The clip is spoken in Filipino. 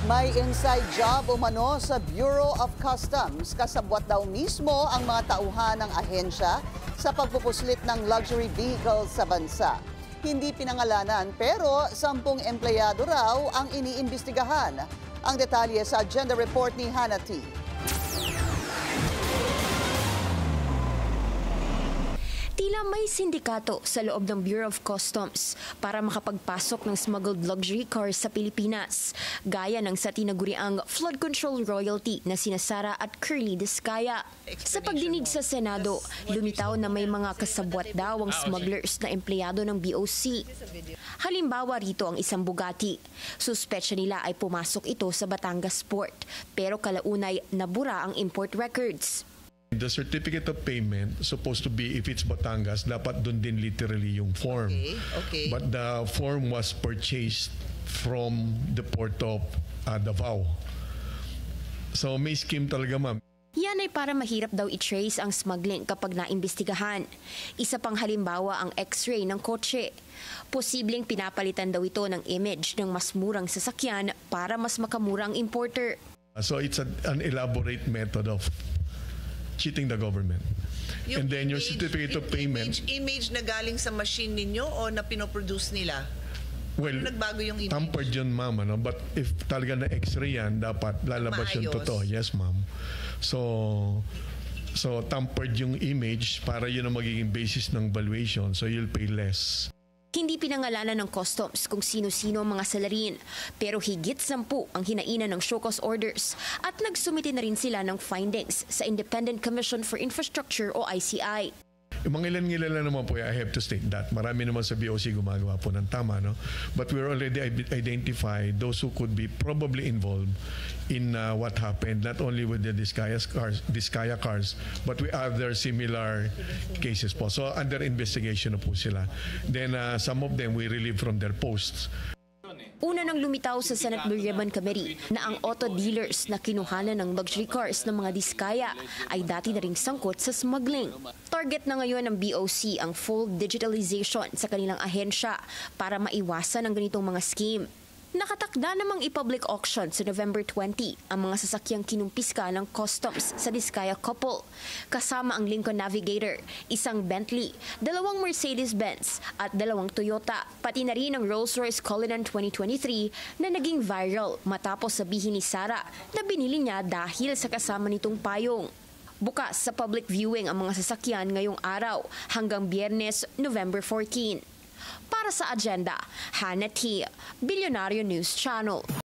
May inside job umano sa Bureau of Customs. Kasabwat daw mismo ang mga tauhan ng ahensya sa pagpupuslit ng luxury vehicles sa bansa. Hindi pinangalanan pero 10 empleyado raw ang iniimbestigahan. Ang detalye sa agenda report ni Hannah T. Tila may sindikato sa loob ng Bureau of Customs para makapagpasok ng smuggled luxury cars sa Pilipinas, gaya ng sa tinaguriang flood control royalty na sina Sara at Curly Discaya. Sa pagdinig sa Senado, lumitaw na may mga kasabwat daw ang smugglers na empleyado ng BOC. Halimbawa rito ang isang Bugatti. Suspetsya nila ay pumasok ito sa Batangas Port, pero kalaunay nabura ang import records. The certificate of payment supposed to be, if it's Batangas, dapat doon din literally yung form. Okay. But the form was purchased from the port of Davao. So may scheme talaga, ma'am. Yan ay para mahirap daw i-trace ang smuggling kapag naimbestigahan. Isa pang halimbawa ang x-ray ng kotse. Posibleng pinapalitan daw ito ng image ng mas murang sasakyan para mas makamura ang importer. So it's an elaborate method of cheating the government. And then your certificate of payment. Image na galing sa machine ninyo o na pinoproduce nila? Well, nagbago yung image? tampered yun, ma'am. Ano? But if talaga na x-ray yan, dapat lalabas yung totoo. Yes, ma'am. So tampered yung image para yun ang magiging basis ng valuation. So you'll pay less. Hindi pinangalanan ng customs kung sino-sino ang mga salarin, pero higit 10 ang hinainan ng show cause orders at nagsumite na rin sila ng findings sa Independent Commission for Infrastructure o ICI. Yung mga ilan-ilan lang naman po, I have to state that. Marami naman sa BOC gumagawa po ng tama, no? But we're already identified those who could be probably involved in what happened, not only with the Discaya cars, but with other similar cases po. So under investigation na po sila. Then some of them we relieve from their posts. Una nang lumitaw sa Senate Blue Ribbon Committee na ang auto dealers na kinuhanan ng luxury cars ng mga Discaya ay dati na ring sangkot sa smuggling. Target na ngayon ng BOC ang full digitalization sa kanilang ahensya para maiwasan ang ganitong mga scheme. Nakatakda namang i-public auction sa November 20 ang mga sasakyang kinumpiska ng customs sa Discaya couple. Kasama ang Lincoln Navigator, isang Bentley, 2 Mercedes-Benz at 2 Toyota, pati na rin ang Rolls-Royce Cullinan 2023 na naging viral matapos sabihin ni Sara na binili niya dahil sa kasama nitong payong. Bukas sa public viewing ang mga sasakyan ngayong araw hanggang Biyernes, November 14. Para sa agenda, Hannah T, Billionario News Channel.